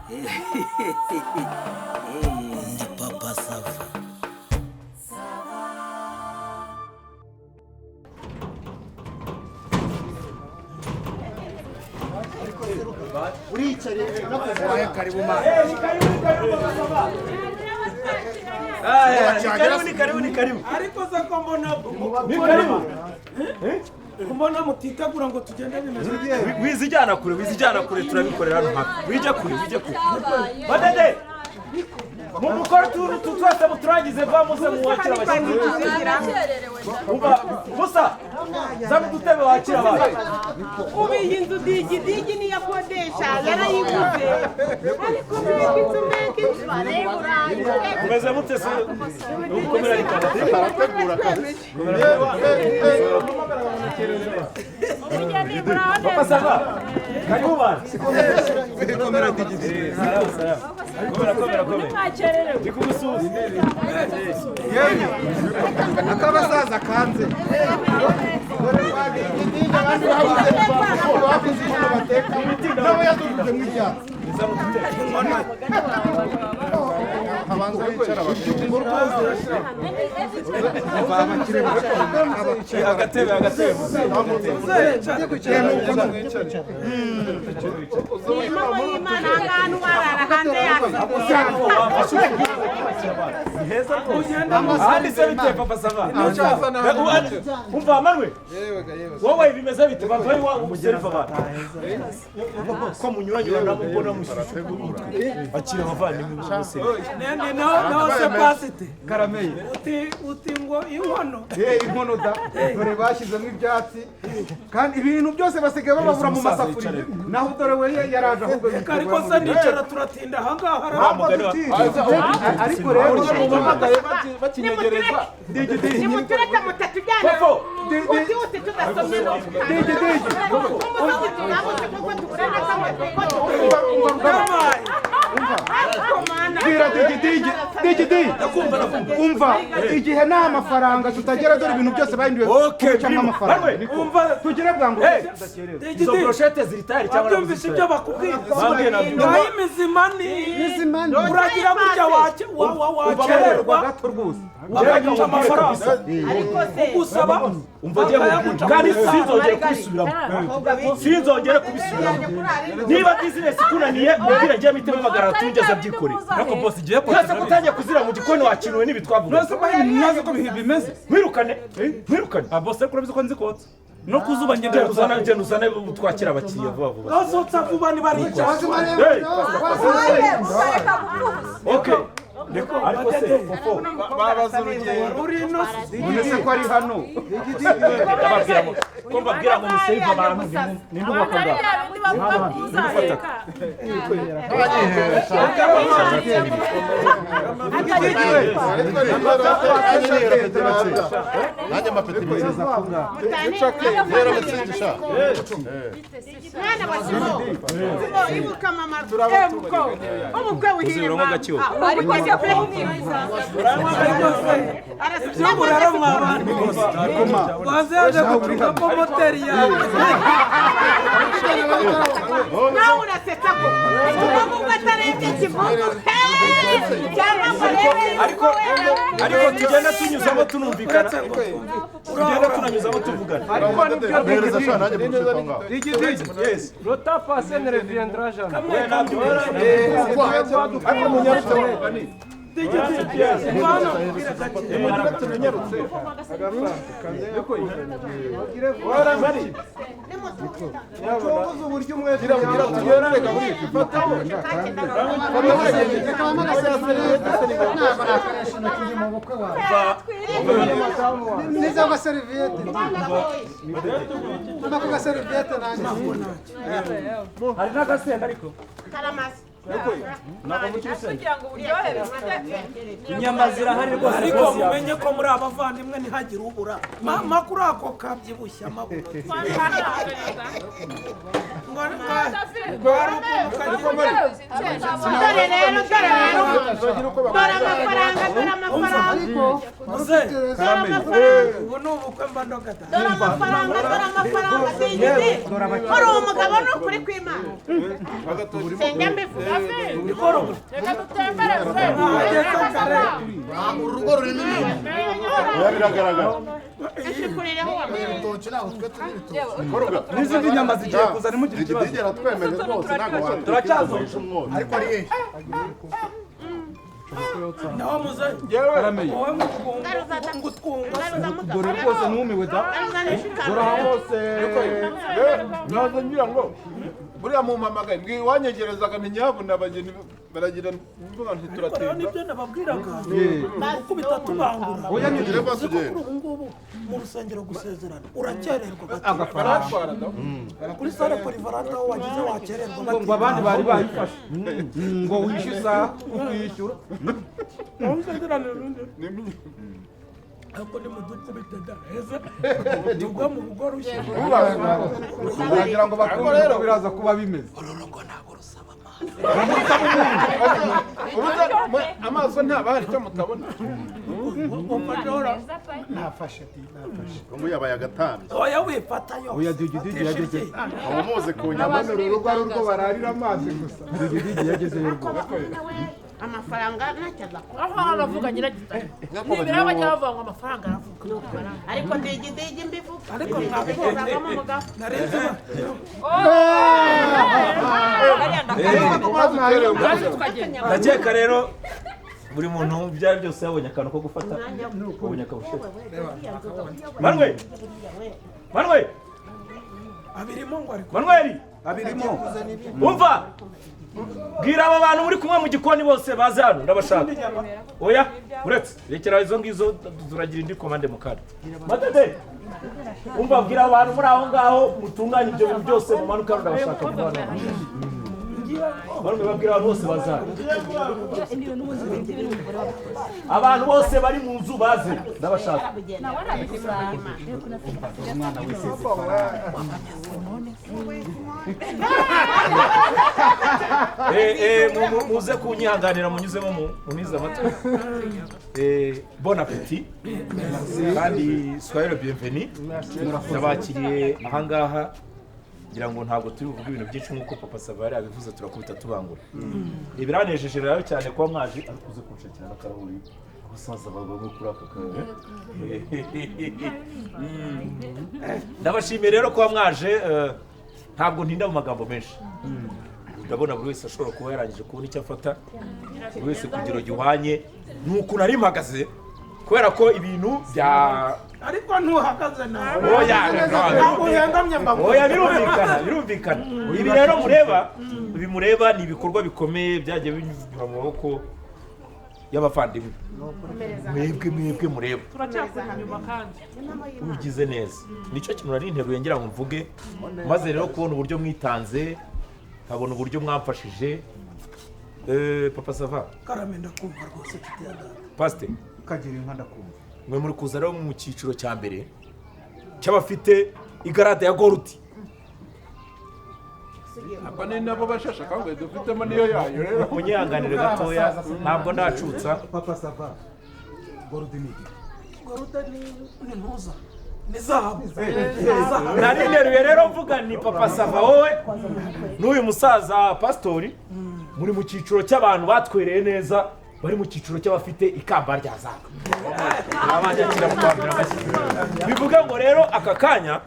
Ndi papa sava. Uricare karibu ma. Karibu. Ariko se ko mbona mbona mutitegura ngo tugende bimeze. Wizijyana kure turabikorera hano hafi. Wije kure. Badede. Mumukora tuntu twese muturangize va muze muwakira abashyitsi. Musa. Zamu dutebe wakira abantu. Ubu iyi nzu digi niyo akodesha yarayiguze. Ariko mbeki Umeze mute se? Ukomera rikaba. arategura kazi. Papa sava. Karibu bana. Komera digiti. Salam. Komera. Ndikugusuza. Yeye. Akabasaza kanze. Dore bagiti abandi babuze babuze icyo bateka. Nabo yazuruje mu ibyatsi. Zamu dutebe. Abanza bicara bakuru. Agatebe. Mama y'Imana ahantu barara hanze yako. Ahandi se bite papa sava? Umva manwe. Wowe bimeze bite bavaye wa umugerifa bana. Ko munyuranyura nabo mbona mushitegura. Akira abavandimwe bose. Nende no se pasite. Karameye. Uti ngo inkono. Inkono da. Dore bashyizemo ibyatsi. Kandi ibintu byose basigaye bababura mu masafuriya. Naho dore we yaraje ahubwo. Ariko se nicara turatinda ahangaha. Ariko rero mumamagaye bakinyegereza. Nimutureke mutatujyana. Uti tudasomye no. Digi. Bwira digi. Umva igihe nta mafaranga tutagera dore ibintu byose bahinduye cyangwa amafaranga. Tugire bwangu. Izo brochette ziritari cyangwa Byumvise ibyo bakubwira. Nayi mizimani. Uragira gutya wakererwa gato rwose. bakaguca amafaranga ugusaba umvagiye kandi sinzongere kubisubiramo niba business kunaniye ubwira ngiye mitemo magara tungeze byikore Nako boss igiye kwese gutangiye kuzira mu gikoni wakinuwe n'ibitwavuga Nose bayi nyaze ko bimeze. mwirukane Boss ko urabizi ko nzi kotse. No kuzuba ngende uzana twakira abakiriya vuba vuba bazotsa vuba ni barica okay ariko se fofo babaza urugendo urino none ko ari hano mbabwira ngo musave abantu ninde ubakunda nanjye amapeti meza ucake rero abatsingisha mwana bazimo ibuka mama ebuko umukwe wihirima ariko se urara mwabana wazaje kutuka moteri yawe nawe urasetsa ko umukwe atarebye ikivugo ariko tugenda tunyuzamo tunumvikana tugenda tunanyuzamo tuvugana Yes. Rota passe ne reviendra jamais. inyama zirahari rwose ariko mumenye ko muri abavandimwe ntihagire ubura mama kuri ako kabyibushye amaguru dore rero dore amafaranga dore amafaranga ubu ni ubukwe mba ndogata dore amafaranga tigiti uri umugabo ni ukuri kw'Imana senga mbivuga reka dutembere urugo rurimo ibintu biragaragara ishikurireho n'izindi nyama zigiye kuza nimugire ikibazo igera twemeze rwose ntabwo wabona turacyazoje umwotsi ariko ari hehe naho muze karameye wowe ngutwunga dore rwose numiwe da dore aha hose nazo ngira ngo buriya mumpamagaye mbwi wanyegerezaga ntinyabuna abageni baragira mvuga nti rero turatinda nibyo nababwiraga gukubita tubangura oya tugire uzi ko basugenda kuri ubu ngubu mu rusengero gusezerana urakererwa gato agafaranga kuri sale polivalante aho wagize wakererwa ngo abandi bari bayifashe ngo wishyuza ukishyura ariko ni mudukubite da heza tugwa mu rugo rushya kugira ngo bakore rero biraza kuba bimeze urugo ntabwo rusaba amaso ntabahari icyo mutabona nafashe ngo yabaye agatambye oya wifatayo oya digidigi yageze abamuzi ku nyama abana uru rugo ari urwo bararira amazi gusa digidigi yagezeyo rwose amafaranga ntacyo adakora aho aravuga nyiragitare nibiraba bajya bavuga ngo amafaranga aravuga ariko digidigi mbivuga ariko uzavamo umugabo narenze ndakeka rero buri muntu ibyo ari byose yabonye akantu ko gufata ubonye akabushera Manuel abirimo ngo ariko Manuel abirimo umva bwira aba bantu muri kumwe mu gikoni bose baze hano ndabashaka oya uretse rekera izo ngizo turagira indi komande mu kanya matete umva bwira abantu muri aho ngaho mutunganye ibyo bintu byose mu manuka ndabashaka mu bana babwira abantu bose baze hano abantu bose bari mu nzu baze ndabashaka muze kunyihanganira munyuzemo munize amatwi bon appétit kandi soyez le bienvenu nabakiriye ahangaha ngira ngo ntabwo turi buvuge ibintu byinshi nk'uko papa Savary yabivuze turakubita tubangura biranejeje rero cyane kuba mwaje ariko uze kunshakira n'akarahuri abasaza bagomba kuri aka kawe ndabashimiye rero kuba mwaje ntabwo ntinda mu magambo menshi ndabona buri wese ashobora kuba yarangije kubona icyo afata buri wese kugira gihwanye nuko nari mpagaze kubera ko ibintu bya ariko ntuhagaze nawe oya birumvikana ibi rero mureba ni ibikorwa bikomeye byagiye binyura mu maboko y'abavandimwe mwebwe mureba turacyakora inyuma kandi ubigize neza nicyo kintu nari nteruye ngira ngo mvuge maze rero kubona uburyo mwitanze nkabona uburyo mwamfashije papa Sava karame ndakumva rwose nshuti ya data pasite ukagira inka ndakumva mwe muri kuza rero mu cyiciro cya mbere cy'abafite igarade ya goruti aba ni nabo bashashe kandi dufitemo niyo yayo rero munyihanganire gatoya ntabwo ndacutsa papa Sava gorudi ni iki gorude ni ntuza ni zahabu nari nteruye rero mvuga ni papa Sava wowe n'uyu musaza pasitori muri mu cyiciro cy'abantu batwereye neza bari mu cyiciro cy'abafite ikamba rya zahabu bivuga ngo rero aka kanya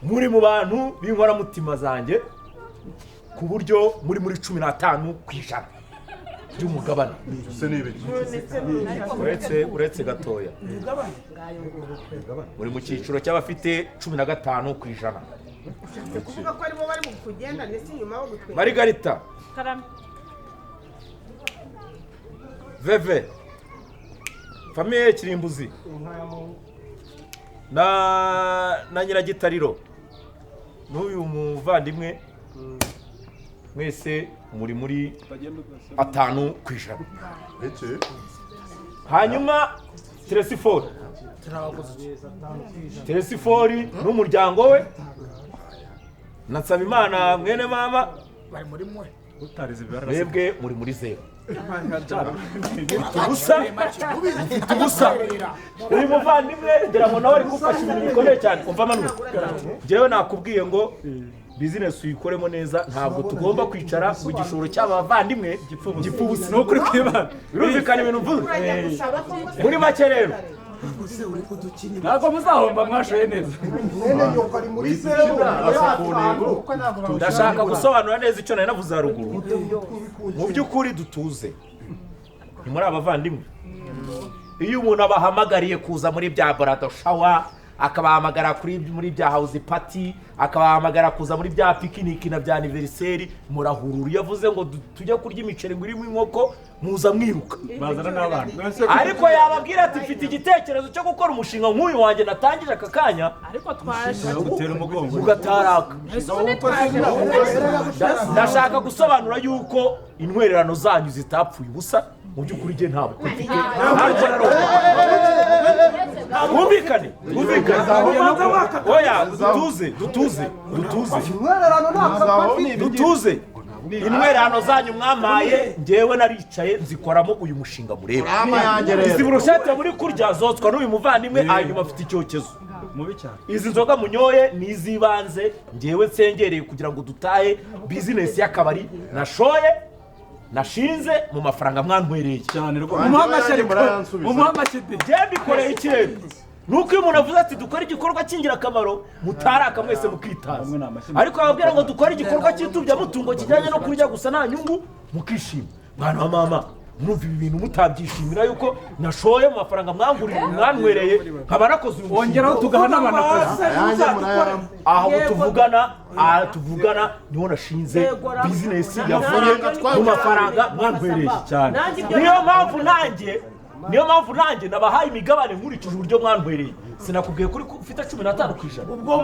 muri mu bantu b'inkoramutima zanjye ku buryo muri 15% by'umugabane uretse gatoya muri mu cyiciro cy'abafite 15%. kuvuga ko aribo bari mu kugenda ndetse inyuma bo gutwera Margarita karame Veve Famiye Kirimbuzi na Nyiragitariro n'uyu muvandimwe mwese muri 5%. hanyuma Teresifori n'umuryango we na Nsabimana mwene mama bari muri mwe mwebwe muri zero ubusa uyu muvandimwe ngira ngo nawe ari gufasha ibintu bikomeye cyane umva Manuel njyewe nakubwiye ngo business uyikoremo neza ntabwo tugomba kwicara mu gishoro cy'abavandimwe gipfubusa no kuri kwibana birumvikana ibintu mvuze muri make rero ntabwo muzahomba mwashoye neza ndashaka gusobanura neza icyo nari navuze haruguru mu by'ukuri dutuze ni muri abavandimwe iyo umuntu abahamagariye kuza muri bya borado shawa akabahamagara muri bya house party akabahamagara kuza muri bya picnic na bya anniversaire murahurura yavuze ngo tujya kurya imiceri ngo irimo inkoko muza mwiruka bazana n'abana ariko yababwira ati mfite igitekerezo cyo gukora umushinga nk'uyu wanjye natangije aka kanya ariko twaje gutera umugongo ugataraka ndashaka gusobanura yuko intwererano zanyu zitapfuye ubusa mu by'ukuri nge ntabwo Bumvikane oya dutuze intwererano zanyu mwamaye ngewe naricaye nzikoramo uyu mushinga mureba izi burushete muri kurya zotswa n'uyu muvandimwe hanyuma afite icyokezo izi nzoga munyoye ni iz'ibanze ngewe nsengereye kugira ngo dutahe bizinesi y'akabari nashinze mu mafaranga mwantwereye cyane rwose umuhamashyi bikoreye ikirere nuko iyo umuntu avuze ati dukora igikorwa cy'ingirakamaro mutaraka mwese mukitaza ariko ababwira ngo dukore igikorwa cy'itubyamutungo kijyanye no kurya gusa nta nyungu mukishima mwana wa mama mwumva ibi bintu mutabyishimira yuko nashoye mu mafaranga mwantwereye nkaba nakoze uyu wongeraho tugaha n'abanakozi aho tuvugana niho nashinze bizinesi yavuye mu mafaranga mwantwereye cyane niyo mpamvu nanjye nabahaye imigabane nkurikije uburyo mwantwereye sinakubwiye kuri ufite 15%. ubwo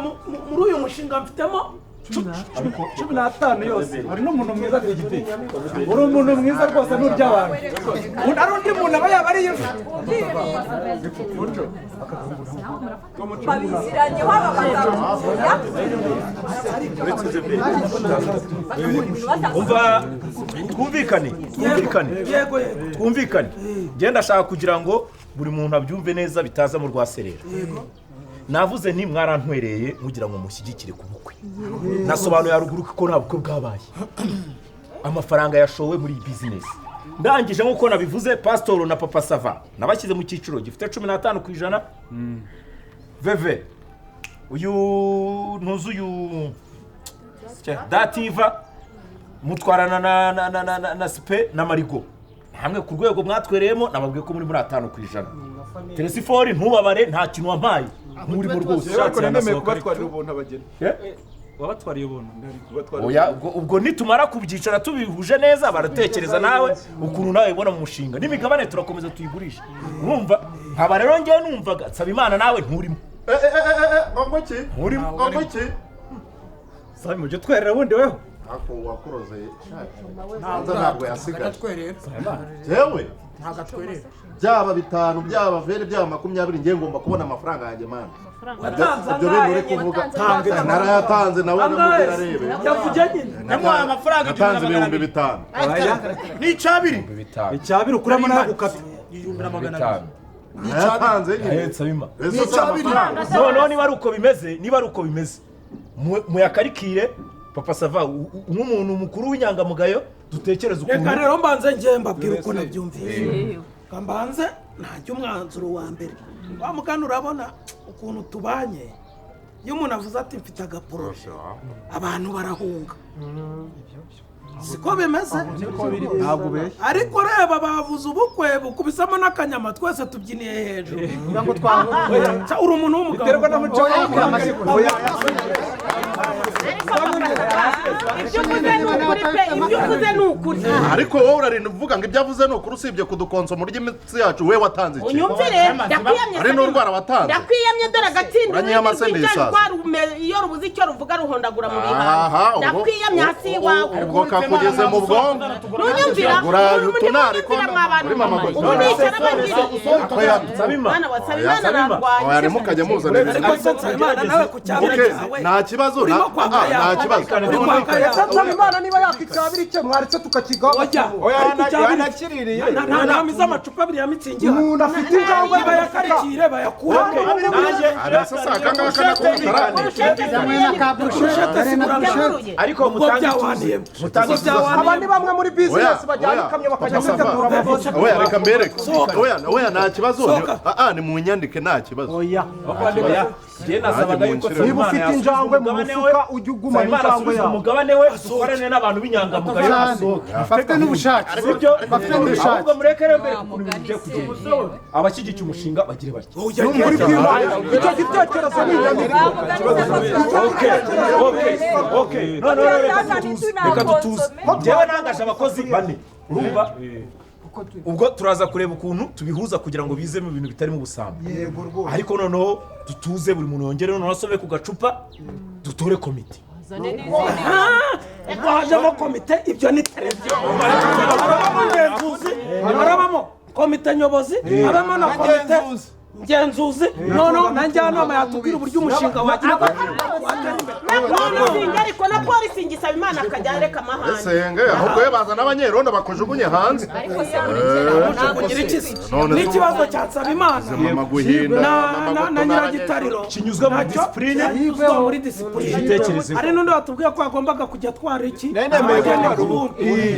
muri uyu mushinga mfitemo 15 yose hari n'umuntu mwiza ku giti uri umuntu mwiza rwose n'urya abantu ari undi muntu aba yaba ari babiziranye umva twumvikane genda ashaka kugira ngo buri muntu abyumve neza bitaza mu rwaserera navuze nti mwarantwereye kugira ngo mushyigikire ku bukwe nasobanuye haruguru ko nta bukwe bwabaye amafaranga yashowe muri iyi bizinesi ndangije nk'uko nabivuze pasitoro na papa sava nabashyize mu cyiciro gifite 15%. veve uyu ntuzi uyu dativa mutwarana na sipe na marigo hamwe ku rwego mwatwereyemo nababwiye ko muri 5%. Teresifori ntubabare nta kintu wampaye muri mu rwose ariko nemeye kubatwarira ubuntu abageni wabatwariye ubuntu oya ubwo nitumara kubyicara tubihuje neza baratekereza nawe ukuntu nawe ubona mu mushinga n'imigabane turakomeza tuyigurisha urumva nkaba rero ngiye numvaga Nsabimana nawe nturimo ngoki sabi muje twerera bundi weho ako wakuroze ntabwo yasigaye jewe ntago atwerera byaba 5 byaba vere byaba 20 ngiye ngomba kubona amafaranga yanjye mana ibyo bintu uri kuvuga narayatanze nawe namubwira arebe yavuge nyine namuhaye amafaranga 5,500 ni icabiri icyabiri ukuramo nayo gukata nayatanze Nsabima no niba ari uko bimeze muyakarikire papa sava nk'umuntu mukuru w'inyangamugayo dutekereza ukuntu reka rero mbanze ngiye mbabwira uko nabyumvise kambanze ntajya umwanzuro wa mbere wa mugani urabona ukuntu tubanye iyo umuntu avuze ati mfite agaporoje abantu barahunga siko bimeze ntabwo ubeshye ariko reba bavuze ubukwe bukubisamo n'akanyama twese tubyiniye hejuru uri umuntu w'umugabo biterwa n'umuco ibyo uvuze ni ukuri pe ibyo avuze ni ukuri ariko wowe urarinda uvuga ngo ibyo avuze ni ukuri usibye kudukonsoma urya imitsi yacu we watanze iki unyumvire ndakwiyamye ari n'urwara watanze ndakwiyamye dore agatsindo uranyiyama sendisa iyo rubuze icyo ruvuga ruhondagura mu bihaha ndakwiyamye hasi iwawe ubwo kakugeze mu bwonko nunyumvira uri mama gwe ubu nicara bagira Sabimana wasabimana narwaye oya remo kajya muzana nta kibazo nta kibazo Sabimana niba yakikabiri cye mwaretse tukakigaho oya yanakiririye nta miza amacupa abiri ya mitsingi umuntu afite injangwe bayakarikire bayakure arasasaka ngaka nakutara ariko mutangiye aba ni bamwe muri business bajyana ikamyo bakajya kwitegura amavuta oya reka mbereke oya nta kibazo ni mu nyandike nta kibazo oya je nasabaga yuko niba ufite injangwe mu mufuka ujye ugumana injangwe yawe umugabane we dukorane n'abantu b'inyangamugayo bafite n'ubushake bafite n'ubushake ahubwo mureke rero mbere ukuntu bigiye kugenda abashyigikiye umushinga bagire bake muri kwimana icyo gitekerezo ni inyandiko okay no reka dutuze njyewe nangaje abakozi bane urumva ubwo turaza kureba ukuntu tubihuza kugira ngo bizemo ibintu bitari mu busambo ariko noneho dutuze buri muntu yongere noneho asome ku gacupa dutore komite hajemo komite ibyo ni televiziyo harabamo komite nyobozi harabamo na komite ngenzuzi noneho na njyanama yatubwira uburyo umushinga wagira ariko na polisi ngisaba imana akajya areka amahane senge ahubwo ye bazana abanyerondo bakujugunye hanze n'ikibazo cya Nsabimana na nyiragitariro kinyuzwa muri disipurine yivwe muri disipurine ari n'undi watubwiye ko agombaga kujya atwara iki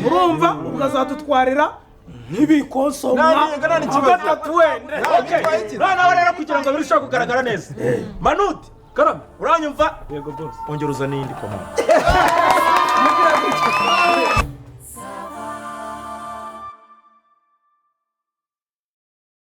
urumva ubwo azadutwarira ntibikonsomwa gatatu wende noneho rero kugira ngo birusheho kugaragara neza Manuti uranyumva yego bose ongera uzane iyindi komande